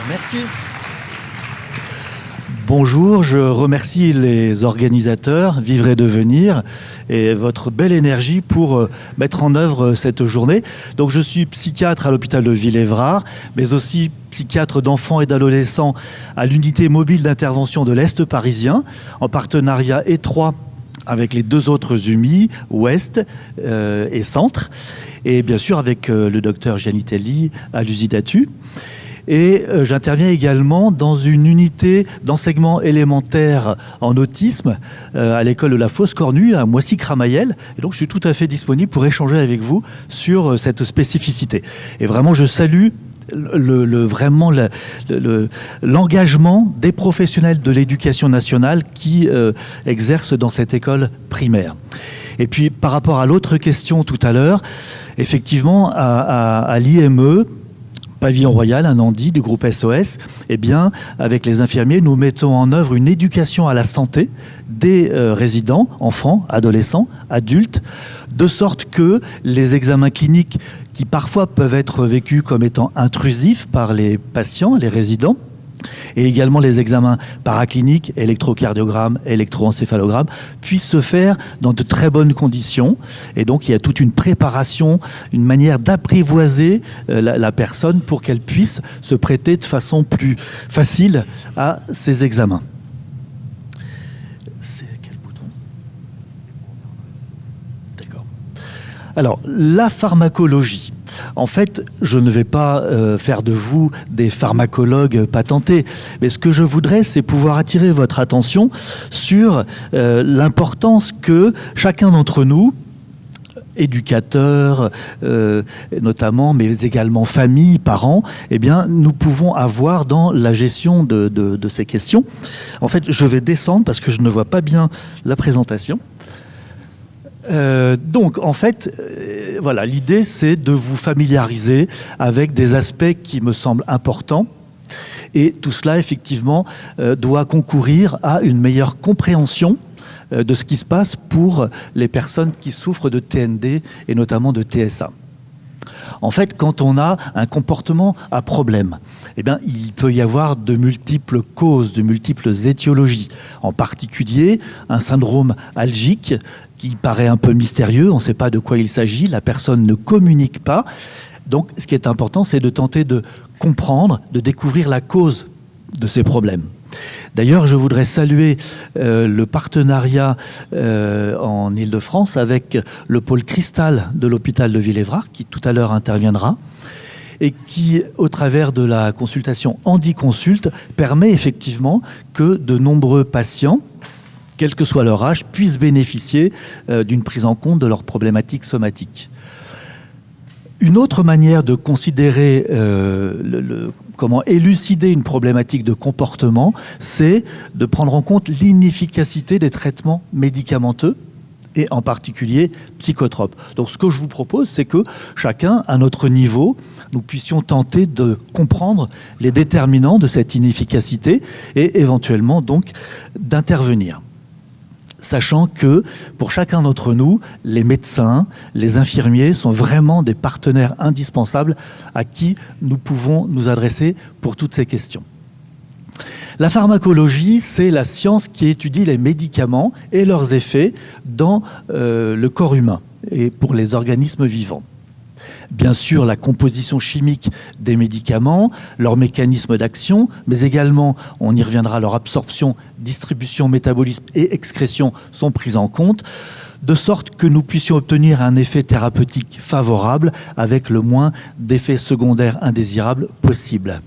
Merci. Bonjour, je remercie les organisateurs, Vivre et Devenir, et votre belle énergie pour mettre en œuvre cette journée. Donc je suis psychiatre à l'hôpital de Villévrard, mais aussi psychiatre d'enfants et d'adolescents à l'unité mobile d'intervention de l'Est parisien, en partenariat étroit avec les deux autres UMI, Ouest et Centre, et bien sûr avec le docteur Gianitelli à l'Usidatu. Et j'interviens également dans une unité d'enseignement élémentaire en autisme à l'école de la Fosse Cornue à Moissy-Cramayel. Et donc je suis tout à fait disponible pour échanger avec vous sur cette spécificité. Et vraiment je salue l'engagement des professionnels de l'éducation nationale qui exercent dans cette école primaire. Et puis par rapport à l'autre question tout à l'heure, effectivement à l'IME, Pavillon Royal, un Andy du groupe SOS, eh bien, avec les infirmiers, nous mettons en œuvre une éducation à la santé des résidents, enfants, adolescents, adultes, de sorte que les examens cliniques qui parfois peuvent être vécus comme étant intrusifs par les patients, les résidents, et également les examens paracliniques, électrocardiogramme, électroencéphalogramme, puissent se faire dans de très bonnes conditions. Et donc il y a toute une préparation, une manière d'apprivoiser la personne pour qu'elle puisse se prêter de façon plus facile à ces examens. C'est quel bouton ? D'accord. Alors, la pharmacologie. En fait, je ne vais pas faire de vous des pharmacologues patentés, mais ce que je voudrais, c'est pouvoir attirer votre attention sur l'importance que chacun d'entre nous, éducateurs notamment, mais également famille, parents, eh bien, nous pouvons avoir dans la gestion de ces questions. En fait, je vais descendre parce que je ne vois pas bien la présentation. Donc, en fait, voilà, l'idée, c'est de vous familiariser avec des aspects qui me semblent importants. Et tout cela, effectivement, doit concourir à une meilleure compréhension de ce qui se passe pour les personnes qui souffrent de TND et notamment de TSA. En fait, quand on a un comportement à problème, eh bien, il peut y avoir de multiples causes, de multiples étiologies. En particulier, un syndrome algique qui paraît un peu mystérieux, on ne sait pas de quoi il s'agit, la personne ne communique pas. Donc, ce qui est important, c'est de tenter de comprendre, de découvrir la cause de ces problèmes. D'ailleurs, je voudrais saluer le partenariat en Île-de-France avec le pôle Cristal de l'hôpital de Villévrard, qui tout à l'heure interviendra, et qui, au travers de la consultation HandiConsult, permet effectivement que de nombreux patients, quel que soit leur âge, puissent bénéficier d'une prise en compte de leurs problématiques somatiques. Une autre manière de considérer comment élucider une problématique de comportement, c'est de prendre en compte l'inefficacité des traitements médicamenteux et en particulier psychotropes. Donc ce que je vous propose, c'est que chacun, à notre niveau, nous puissions tenter de comprendre les déterminants de cette inefficacité et éventuellement donc d'intervenir. Sachant que pour chacun d'entre nous, les médecins, les infirmiers sont vraiment des partenaires indispensables à qui nous pouvons nous adresser pour toutes ces questions. La pharmacologie, c'est la science qui étudie les médicaments et leurs effets dans le corps humain et pour les organismes vivants. Bien sûr, la composition chimique des médicaments, leur mécanisme d'action, mais également, on y reviendra, leur absorption, distribution, métabolisme et excrétion sont prises en compte, de sorte que nous puissions obtenir un effet thérapeutique favorable avec le moins d'effets secondaires indésirables possible.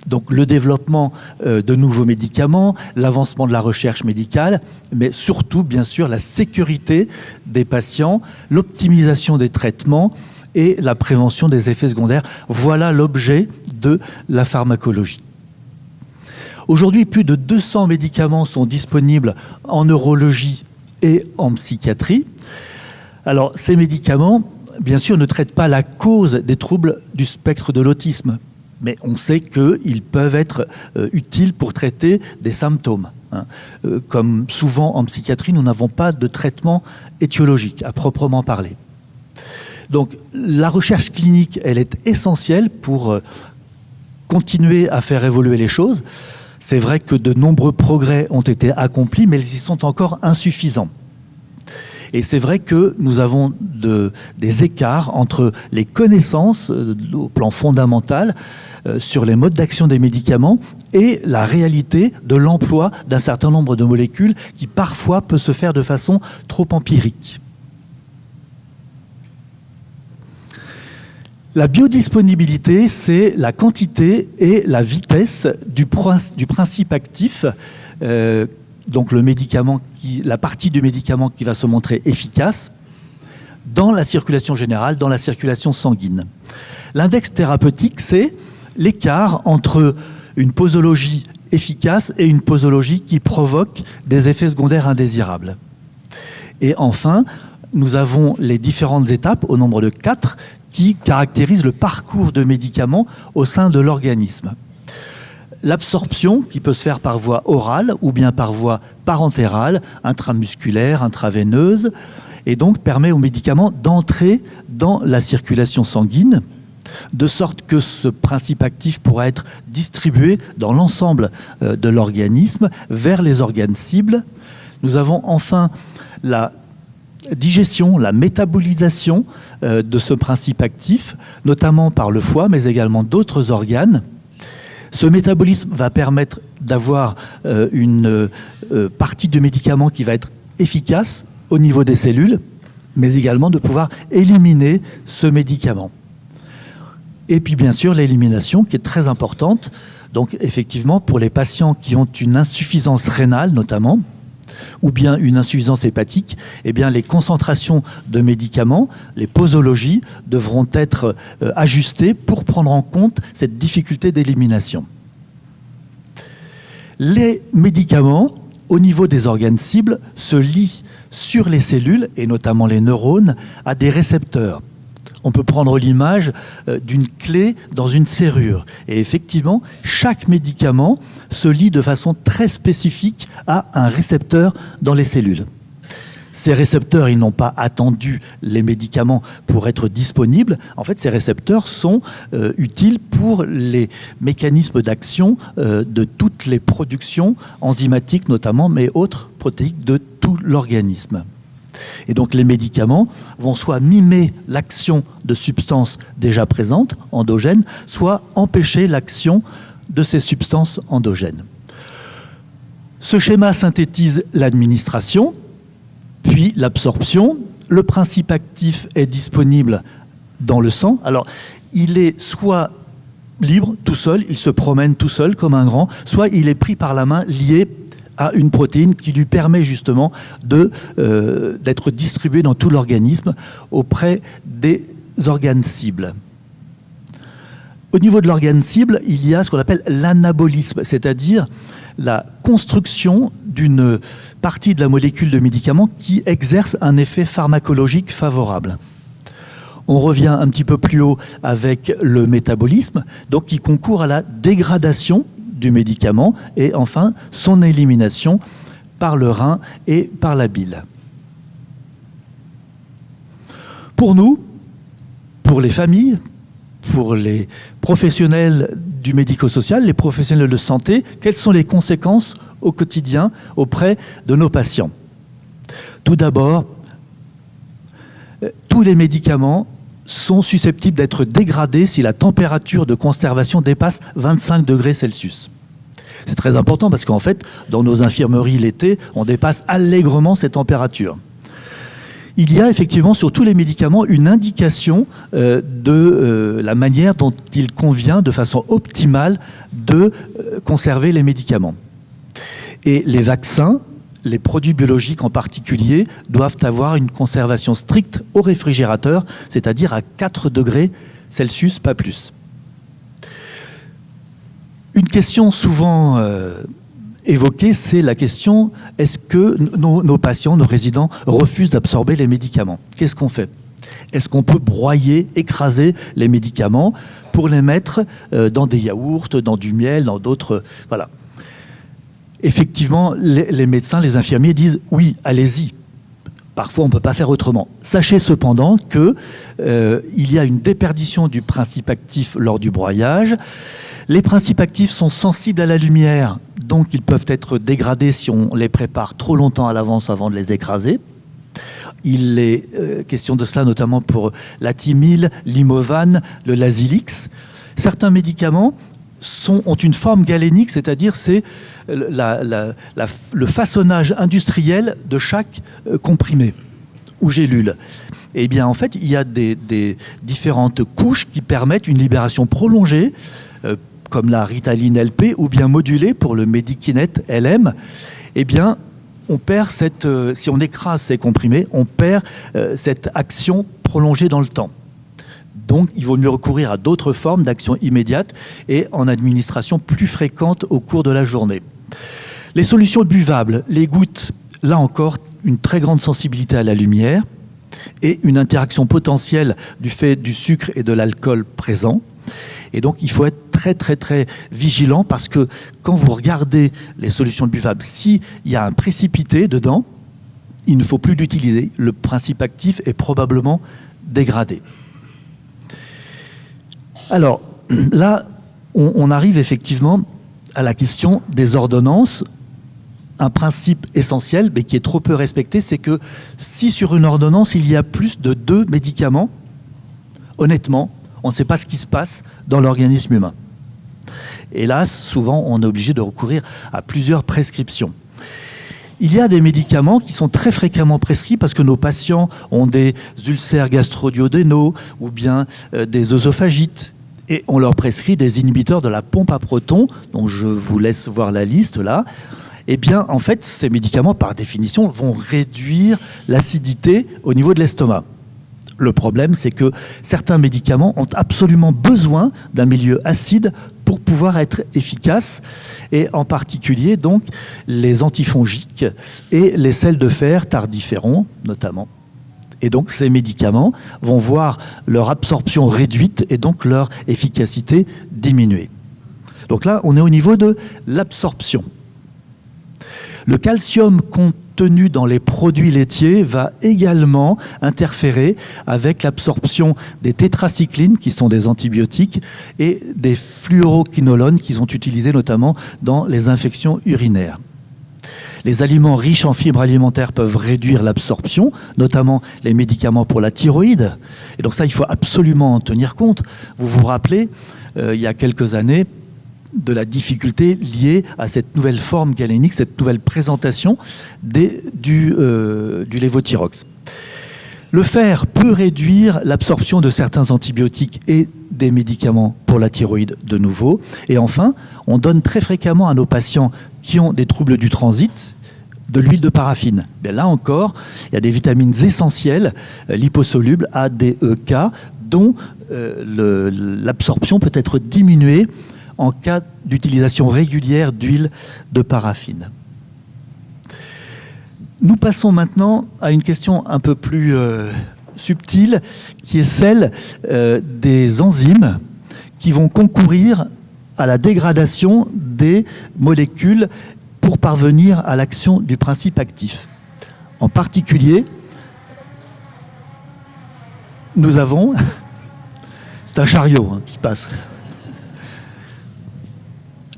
Donc le développement de nouveaux médicaments, l'avancement de la recherche médicale, mais surtout, bien sûr, la sécurité des patients, l'optimisation des traitements et la prévention des effets secondaires. Voilà l'objet de la pharmacologie. Aujourd'hui, plus de 200 médicaments sont disponibles en neurologie et en psychiatrie. Alors, ces médicaments, bien sûr, ne traitent pas la cause des troubles du spectre de l'autisme, mais on sait qu'ils peuvent être utiles pour traiter des symptômes. Comme souvent en psychiatrie, nous n'avons pas de traitement étiologique à proprement parler. Donc la recherche clinique, elle est essentielle pour continuer à faire évoluer les choses. C'est vrai que de nombreux progrès ont été accomplis, mais ils y sont encore insuffisants. Et c'est vrai que nous avons des écarts entre les connaissances au plan fondamental sur les modes d'action des médicaments et la réalité de l'emploi d'un certain nombre de molécules qui parfois peut se faire de façon trop empirique. La biodisponibilité, c'est la quantité et la vitesse du principe actif, donc le médicament la partie du médicament qui va se montrer efficace dans la circulation générale, dans la circulation sanguine. L'index thérapeutique, c'est l'écart entre une posologie efficace et une posologie qui provoque des effets secondaires indésirables. Et enfin, nous avons les différentes étapes, au nombre de 4, qui caractérisent le parcours de médicaments au sein de l'organisme. L'absorption, qui peut se faire par voie orale ou bien par voie parentérale, intramusculaire, intraveineuse, et donc permet aux médicaments d'entrer dans la circulation sanguine, de sorte que ce principe actif pourra être distribué dans l'ensemble de l'organisme vers les organes cibles. Nous avons enfin la digestion, la métabolisation de ce principe actif, notamment par le foie, mais également d'autres organes. Ce métabolisme va permettre d'avoir une partie du médicament qui va être efficace au niveau des cellules, mais également de pouvoir éliminer ce médicament. Et puis bien sûr l'élimination qui est très importante. Donc effectivement pour les patients qui ont une insuffisance rénale notamment, ou bien une insuffisance hépatique, eh bien les concentrations de médicaments, les posologies devront être ajustées pour prendre en compte cette difficulté d'élimination. Les médicaments, au niveau des organes cibles, se lient sur les cellules, et notamment les neurones, à des récepteurs. On peut prendre l'image d'une clé dans une serrure. Et effectivement, chaque médicament se lie de façon très spécifique à un récepteur dans les cellules. Ces récepteurs, ils n'ont pas attendu les médicaments pour être disponibles. En fait, ces récepteurs sont utiles pour les mécanismes d'action de toutes les productions enzymatiques notamment, mais autres protéiques de tout l'organisme. Et donc les médicaments vont soit mimer l'action de substances déjà présentes, endogènes, soit empêcher l'action de ces substances endogènes. Ce schéma synthétise l'administration, puis l'absorption. Le principe actif est disponible dans le sang. Alors, il est soit libre, tout seul, il se promène tout seul comme un grand, soit il est pris par la main, lié à une protéine qui lui permet justement d'être distribué dans tout l'organisme auprès des organes cibles. Au niveau de l'organe cible, il y a ce qu'on appelle l'anabolisme, c'est-à-dire la construction d'une partie de la molécule de médicament qui exerce un effet pharmacologique favorable. On revient un petit peu plus haut avec le métabolisme, donc qui concourt à la dégradation du médicament et enfin son élimination par le rein et par la bile. Pour nous, pour les familles, pour les professionnels du médico-social, les professionnels de santé, quelles sont les conséquences au quotidien auprès de nos patients? Tout d'abord, tous les médicaments sont susceptibles d'être dégradés si la température de conservation dépasse 25 degrés Celsius. C'est très important parce qu'en fait, dans nos infirmeries l'été, on dépasse allègrement ces températures. Il y a effectivement sur tous les médicaments une indication de la manière dont il convient de façon optimale de conserver les médicaments. Et les vaccins, les produits biologiques en particulier, doivent avoir une conservation stricte au réfrigérateur, c'est-à-dire à 4 degrés Celsius, pas plus. Une question souvent évoquée, c'est la question, est-ce que nos patients, nos résidents refusent d'absorber les médicaments? Qu'est-ce qu'on fait? Est-ce qu'on peut broyer, écraser les médicaments pour les mettre dans des yaourts, dans du miel, dans d'autres... Voilà. Effectivement, les médecins, les infirmiers disent « oui, allez-y ». Parfois, on ne peut pas faire autrement. Sachez cependant qu'il y a une déperdition du principe actif lors du broyage. Les principes actifs sont sensibles à la lumière, donc ils peuvent être dégradés si on les prépare trop longtemps à l'avance avant de les écraser. Il est question de cela notamment pour l'atimil, l'Imovan, le Lazilix. Certains médicaments ont une forme galénique, c'est-à-dire c'est le façonnage industriel de chaque comprimé ou gélule. Et bien en fait, il y a des différentes couches qui permettent une libération prolongée, comme la Ritaline LP, ou bien modulée pour le Medikinet LM. Eh bien, on perd si on écrase ces comprimés, on perd cette action prolongée dans le temps. Donc, il vaut mieux recourir à d'autres formes d'action immédiate et en administration plus fréquente au cours de la journée. Les solutions buvables, les gouttes, là encore, une très grande sensibilité à la lumière et une interaction potentielle du fait du sucre et de l'alcool présent. Et donc, il faut être très, très, très vigilant parce que quand vous regardez les solutions buvables, s'il y a un précipité dedans, il ne faut plus l'utiliser. Le principe actif est probablement dégradé. Alors, là, on arrive effectivement à la question des ordonnances. Un principe essentiel, mais qui est trop peu respecté, c'est que si sur une ordonnance, il y a plus de 2 médicaments, honnêtement, on ne sait pas ce qui se passe dans l'organisme humain. Hélas, souvent, on est obligé de recourir à plusieurs prescriptions. Il y a des médicaments qui sont très fréquemment prescrits parce que nos patients ont des ulcères gastro-duodénaux ou bien des œsophagites. Et on leur prescrit des inhibiteurs de la pompe à protons, donc je vous laisse voir la liste là. Eh bien, en fait, ces médicaments, par définition, vont réduire l'acidité au niveau de l'estomac. Le problème, c'est que certains médicaments ont absolument besoin d'un milieu acide pour pouvoir être efficaces, et en particulier donc les antifongiques et les sels de fer tardiféron notamment. Et donc ces médicaments vont voir leur absorption réduite et donc leur efficacité diminuer. Donc là, on est au niveau de l'absorption. Le calcium contenu dans les produits laitiers va également interférer avec l'absorption des tétracyclines, qui sont des antibiotiques, et des fluoroquinolones, qui sont utilisés notamment dans les infections urinaires. Les aliments riches en fibres alimentaires peuvent réduire l'absorption, notamment les médicaments pour la thyroïde. Et donc ça, il faut absolument en tenir compte. Vous vous rappelez, il y a quelques années, de la difficulté liée à cette nouvelle forme galénique, cette nouvelle présentation du lévothyrox. Le fer peut réduire l'absorption de certains antibiotiques et des médicaments pour la thyroïde de nouveau. Et enfin, on donne très fréquemment à nos patients qui ont des troubles du transit de l'huile de paraffine. Mais là encore, il y a des vitamines essentielles, liposolubles, A, D, E, K, dont l'absorption peut être diminuée en cas d'utilisation régulière d'huile de paraffine. Nous passons maintenant à une question un peu plus subtile, qui est celle des enzymes qui vont concourir à la dégradation des molécules pour parvenir à l'action du principe actif. En particulier, nous avons... C'est un chariot qui passe.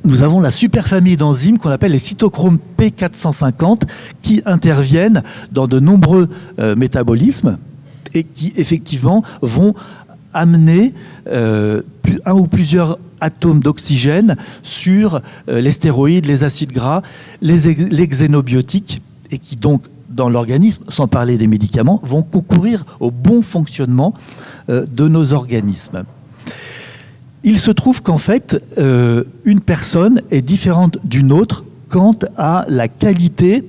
Nous avons la superfamille d'enzymes qu'on appelle les cytochromes P450 qui interviennent dans de nombreux métabolismes et qui effectivement vont amener un ou plusieurs atomes d'oxygène sur les stéroïdes, les acides gras, les xénobiotiques, et qui donc dans l'organisme, sans parler des médicaments, vont concourir au bon fonctionnement de nos organismes. Il se trouve qu'en fait, une personne est différente d'une autre quant à la qualité,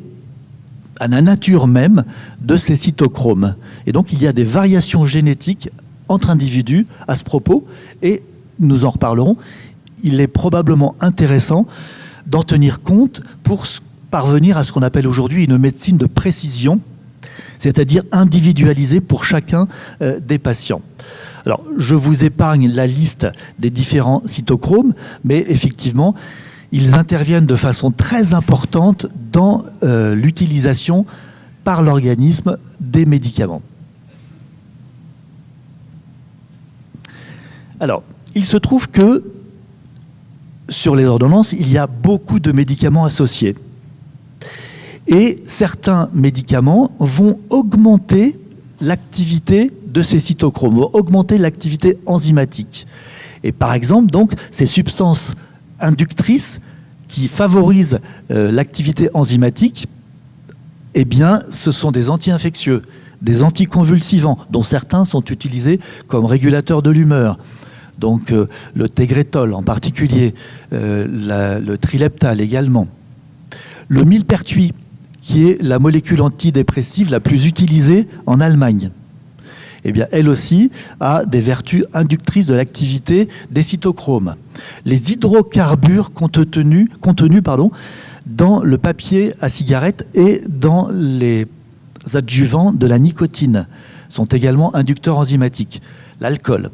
à la nature même de ces cytochromes. Et donc, il y a des variations génétiques entre individus à ce propos, et nous en reparlerons. Il est probablement intéressant d'en tenir compte pour parvenir à ce qu'on appelle aujourd'hui une médecine de précision, c'est-à-dire individualisée pour chacun des patients. Alors, je vous épargne la liste des différents cytochromes, mais effectivement, ils interviennent de façon très importante dans l'utilisation par l'organisme des médicaments. Alors, il se trouve que sur les ordonnances, il y a beaucoup de médicaments associés. Et certains médicaments vont augmenter l'activité de ces cytochromes, vont augmenter l'activité enzymatique. Et par exemple, donc, ces substances inductrices qui favorisent l'activité enzymatique, eh bien, ce sont des anti-infectieux, des anticonvulsivants, dont certains sont utilisés comme régulateurs de l'humeur. Donc le Tegretol en particulier, le Trileptal également. Le millepertuis, qui est la molécule antidépressive la plus utilisée en Allemagne, eh bien, elle aussi a des vertus inductrices de l'activité des cytochromes. Les hydrocarbures contenus dans le papier à cigarette et dans les adjuvants de la nicotine sont également inducteurs enzymatiques. L'alcool.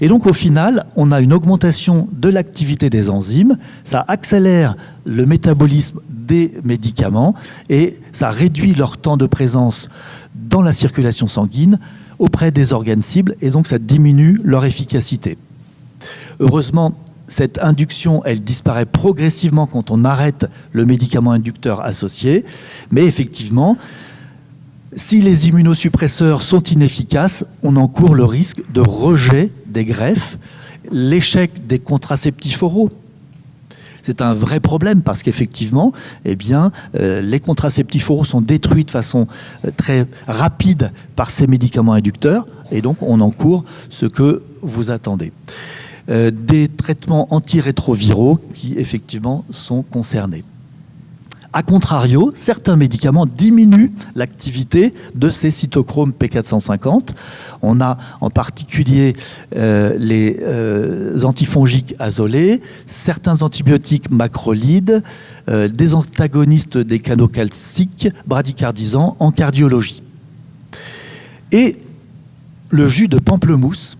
Et donc au final, on a une augmentation de l'activité des enzymes, ça accélère le métabolisme des médicaments et ça réduit leur temps de présence dans la circulation sanguine auprès des organes cibles et donc ça diminue leur efficacité. Heureusement, cette induction, elle disparaît progressivement quand on arrête le médicament inducteur associé, mais effectivement, si les immunosuppresseurs sont inefficaces, on encourt le risque de rejet des greffes, l'échec des contraceptifs oraux. C'est un vrai problème parce qu'effectivement, eh bien, les contraceptifs oraux sont détruits de façon très rapide par ces médicaments inducteurs et donc on encourt ce que vous attendez. Des traitements antirétroviraux qui effectivement sont concernés. A contrario, certains médicaments diminuent l'activité de ces cytochromes P450. On a en particulier les antifongiques azolés, certains antibiotiques macrolides, des antagonistes des canaux calciques, bradycardisants en cardiologie. Et le jus de pamplemousse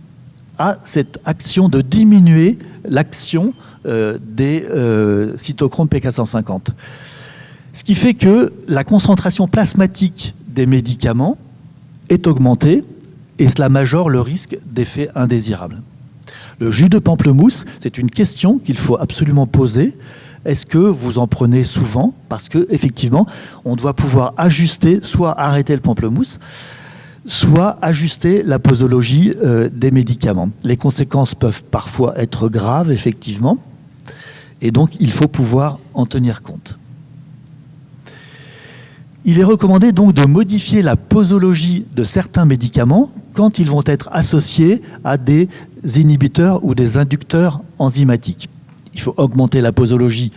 a cette action de diminuer l'action des cytochromes P450. Ce qui fait que la concentration plasmatique des médicaments est augmentée et cela majore le risque d'effets indésirables. Le jus de pamplemousse, c'est une question qu'il faut absolument poser. Est-ce que vous en prenez souvent? Parce qu'effectivement, on doit pouvoir ajuster, soit arrêter le pamplemousse, soit ajuster la posologie des médicaments. Les conséquences peuvent parfois être graves, effectivement, et donc il faut pouvoir en tenir compte. Il est recommandé donc de modifier la posologie de certains médicaments quand ils vont être associés à des inhibiteurs ou des inducteurs enzymatiques. Il faut augmenter la posologie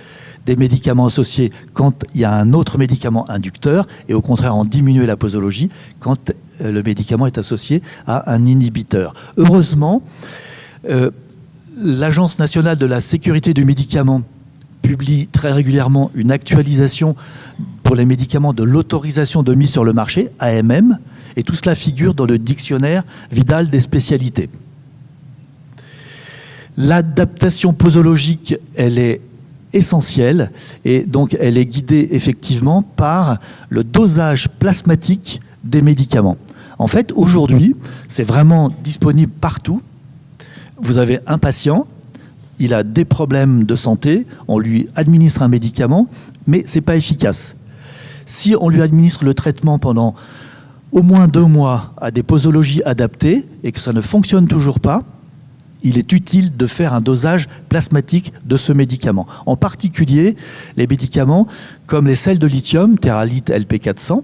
des médicaments associés quand il y a un autre médicament inducteur et au contraire en diminuer la posologie quand le médicament est associé à un inhibiteur. Heureusement, l'Agence nationale de la sécurité du médicament publie très régulièrement une actualisation pour les médicaments de l'autorisation de mise sur le marché, AMM, et tout cela figure dans le dictionnaire Vidal des spécialités. L'adaptation posologique, elle est essentielle et donc elle est guidée effectivement par le dosage plasmatique des médicaments. En fait, aujourd'hui, c'est vraiment disponible partout. Vous avez un patient, il a des problèmes de santé, on lui administre un médicament, mais ce n'est pas efficace. Si on lui administre le traitement pendant au moins 2 mois à des posologies adaptées et que ça ne fonctionne toujours pas, il est utile de faire un dosage plasmatique de ce médicament. En particulier, les médicaments comme les sels de lithium, Theralite LP400,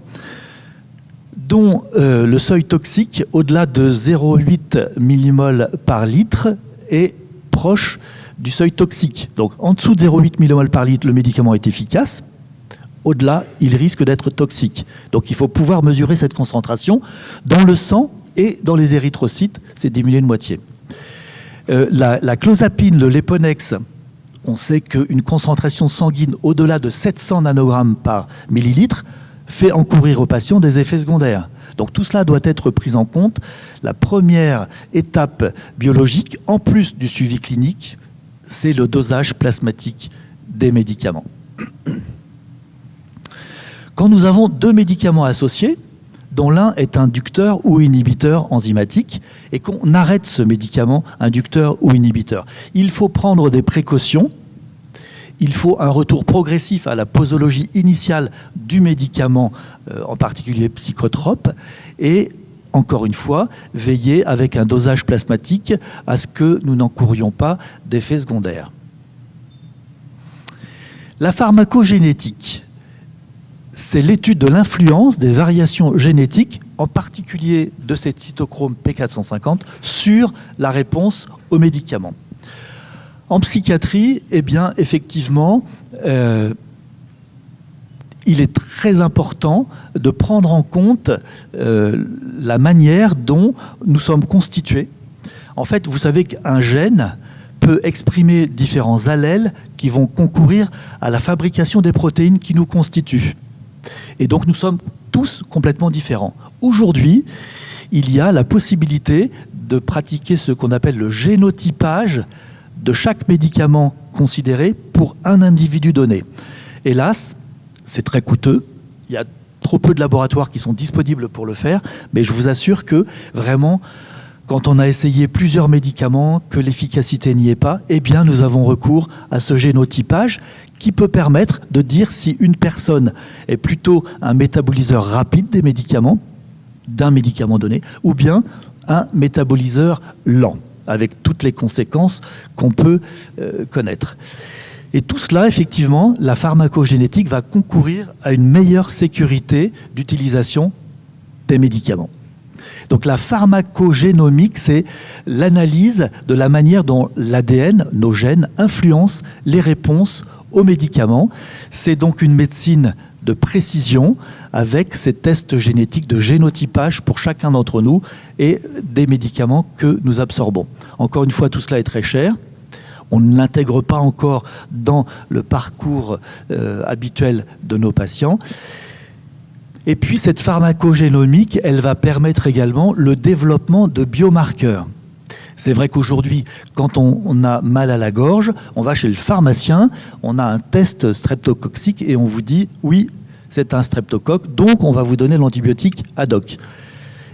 dont le seuil toxique, au-delà de 0,8 millimoles par litre, est proche du seuil toxique. Donc en dessous de 0,8 millimoles par litre, le médicament est efficace. Au-delà, il risque d'être toxique. Donc il faut pouvoir mesurer cette concentration dans le sang et dans les érythrocytes, c'est diminué de moitié. La clozapine, le Leponex, on sait qu'une concentration sanguine au-delà de 700 nanogrammes par millilitre fait encourir aux patients des effets secondaires. Donc tout cela doit être pris en compte. La première étape biologique, en plus du suivi clinique, c'est le dosage plasmatique des médicaments. Quand nous avons 2 médicaments associés, dont l'un est inducteur ou inhibiteur enzymatique, et qu'on arrête ce médicament inducteur ou inhibiteur, il faut prendre des précautions Il faut un retour progressif à la posologie initiale du médicament, en particulier psychotrope, et encore une fois, veiller avec un dosage plasmatique à ce que nous n'encourions pas d'effets secondaires. La pharmacogénétique, c'est l'étude de l'influence des variations génétiques, en particulier de cette cytochrome P450, sur la réponse aux médicaments. En psychiatrie, eh bien, effectivement, il est très important de prendre en compte la manière dont nous sommes constitués. En fait, vous savez qu'un gène peut exprimer différents allèles qui vont concourir à la fabrication des protéines qui nous constituent. Et donc, nous sommes tous complètement différents. Aujourd'hui, il y a la possibilité de pratiquer ce qu'on appelle le génotypage de chaque médicament considéré pour un individu donné. Hélas, c'est très coûteux. Il y a trop peu de laboratoires qui sont disponibles pour le faire, mais je vous assure que vraiment, quand on a essayé plusieurs médicaments, que l'efficacité n'y est pas, eh bien nous avons recours à ce génotypage qui peut permettre de dire si une personne est plutôt un métaboliseur rapide des médicaments, d'un médicament donné, ou bien un métaboliseur lent, avec toutes les conséquences qu'on peut connaître. Et tout cela, effectivement, la pharmacogénétique va concourir à une meilleure sécurité d'utilisation des médicaments. Donc la pharmacogénomique, c'est l'analyse de la manière dont l'ADN, nos gènes, influencent les réponses aux médicaments. C'est donc une médecine de précision avec ces tests génétiques de génotypage pour chacun d'entre nous et des médicaments que nous absorbons. Encore une fois, tout cela est très cher. On ne l'intègre pas encore dans le parcours habituel de nos patients. Et puis cette pharmacogénomique, elle va permettre également le développement de biomarqueurs. C'est vrai qu'aujourd'hui, quand on a mal à la gorge, on va chez le pharmacien, on a un test streptococcique et on vous dit « oui, c'est un streptocoque, donc on va vous donner l'antibiotique ad hoc ».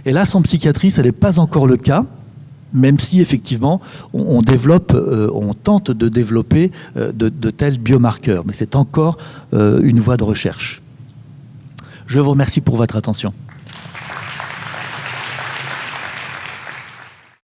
Et là, en psychiatrie, ça n'est pas encore le cas, même si effectivement, on tente de développer de tels biomarqueurs. Mais c'est encore une voie de recherche. Je vous remercie pour votre attention.